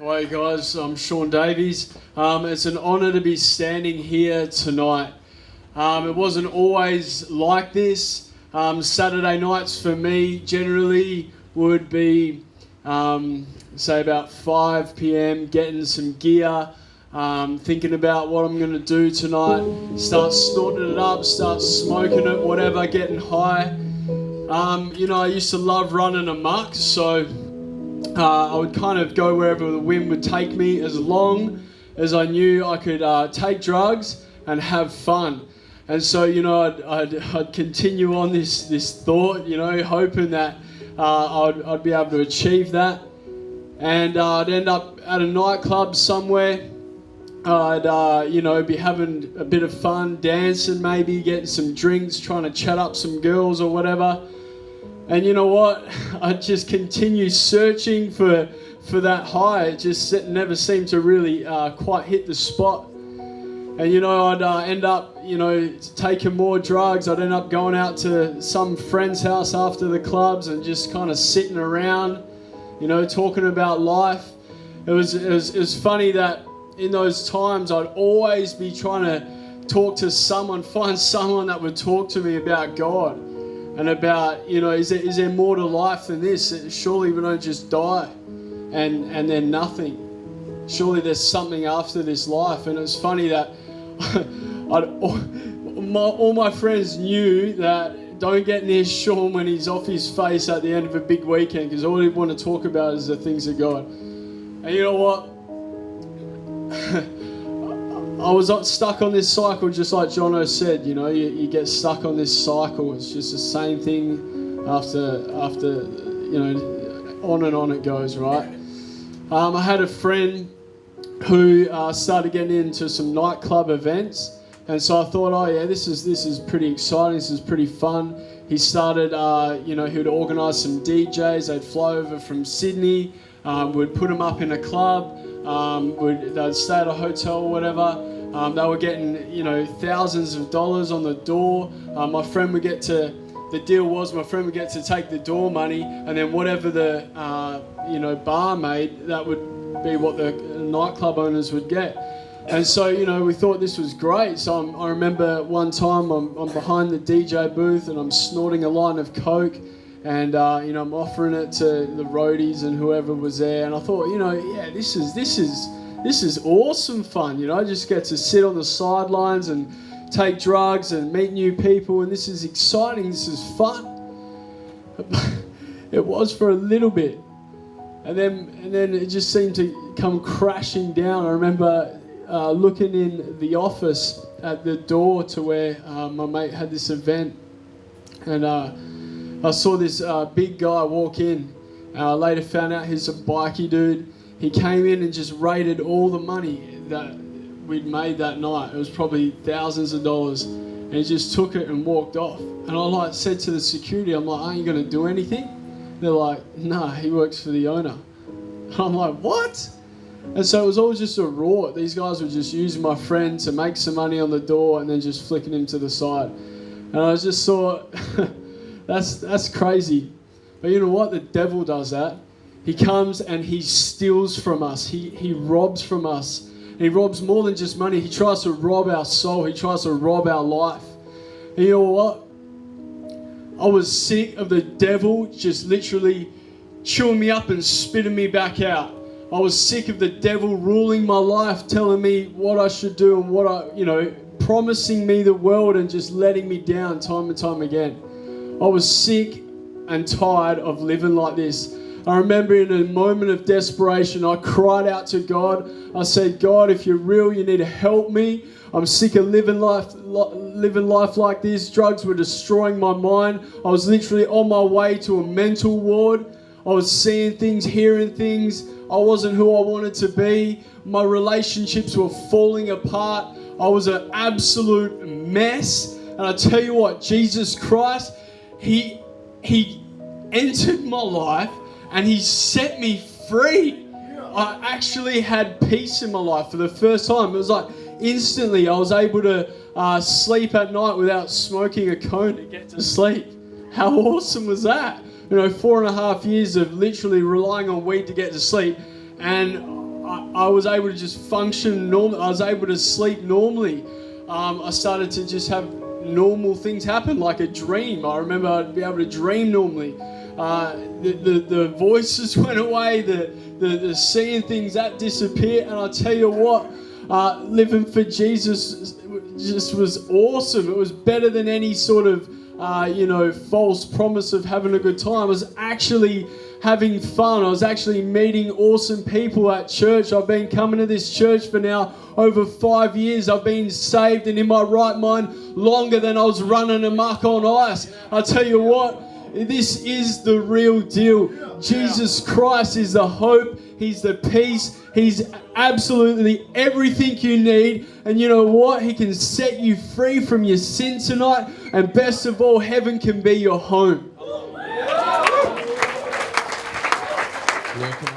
Hey guys, I'm Sean Davies. It's an honour to be standing here tonight. It wasn't always like this. Saturday nights for me generally would be, say about 5 p.m, getting some gear, thinking about what I'm going to do tonight, start snorting it up, start smoking it, whatever, getting high. I used to love running amok, so I would kind of go wherever the wind would take me as long as I knew I could take drugs and have fun. And so, I'd continue on this thought, hoping that I'd be able to achieve that. And I'd end up at a nightclub somewhere. I'd, be having a bit of fun, dancing maybe, getting some drinks, trying to chat up some girls or whatever. And you know what? I'd just continue searching for that high. It just never seemed to really quite hit the spot. And I'd end up, taking more drugs. I'd end up going out to some friend's house after the clubs and just kind of sitting around, talking about life. It was funny that in those times I'd always be trying to talk to someone, find someone that would talk to me about God. And about, is there more to life than this? Surely we don't just die and then nothing. Surely there's something after this life. And it's funny that all my friends knew that don't get near Sean when he's off his face at the end of a big weekend, because all he'd want to talk about is the things of God. And you know what? I was stuck on this cycle, just like Jono said. You get stuck on this cycle. It's just the same thing after on and on it goes, right? I had a friend who started getting into some nightclub events, and so I thought, oh yeah, this is pretty exciting. This is pretty fun. He started, he would organise some DJs. They'd fly over from Sydney, would put them up in a club. They'd stay at a hotel or whatever. They were getting, thousands of dollars on the door. My friend would get to take the door money, and then whatever the, bar made, that would be what the nightclub owners would get. And so, we thought this was great. So I remember one time I'm behind the DJ booth and I'm snorting a line of Coke, and I'm offering it to the roadies and whoever was there. And I thought, this is awesome fun. I just get to sit on the sidelines and take drugs and meet new people, and this is exciting. This is fun. It was for a little bit, and then it just seemed to come crashing down. I remember looking in the office at the door to where my mate had this event, and I saw this big guy walk in. I later found out he's a bikie dude. He came in and just raided all the money that we'd made that night. It was probably thousands of dollars. And he just took it and walked off. And I said to the security, I'm like, aren't you going to do anything? They're like, nah, he works for the owner. And I'm like, what? And so it was all just a rort. These guys were just using my friend to make some money on the door and then just flicking him to the side. And I just thought, that's crazy. But you know what? The devil does that. He comes and he steals from us. He robs from us. And he robs more than just money. He tries to rob our soul. He tries to rob our life. And you know what? I was sick of the devil just literally chewing me up and spitting me back out. I was sick of the devil ruling my life, telling me what I should do and what promising me the world and just letting me down time and time again. I was sick and tired of living like this. I remember in a moment of desperation, I cried out to God. I said, God, if you're real, you need to help me. I'm sick of living life like this. Drugs were destroying my mind. I was literally on my way to a mental ward. I was seeing things, hearing things. I wasn't who I wanted to be. My relationships were falling apart. I was an absolute mess. And I tell you what, Jesus Christ, He entered my life and He set me free. I actually had peace in my life for the first time. It was like instantly I was able to sleep at night without smoking a cone to get to sleep. How awesome was that? 4.5 years of literally relying on weed to get to sleep. And I was able to just function normally. I was able to sleep normally. I started to just have normal things happen, like a dream. I remember I'd be able to dream normally. The voices went away, the seeing things, that disappeared. And I tell you what, living for Jesus just was awesome. It was better than any sort of, false promise of having a good time. I was actually having fun. I was actually meeting awesome people at church. I've been coming to this church for now over 5 years. I've been saved and in my right mind longer than I was running amok on ice. I tell you what, this is the real deal. Jesus Christ is the hope. He's the peace. He's absolutely everything you need. And you know what? He can set you free from your sin tonight. And best of all, heaven can be your home. Welcome.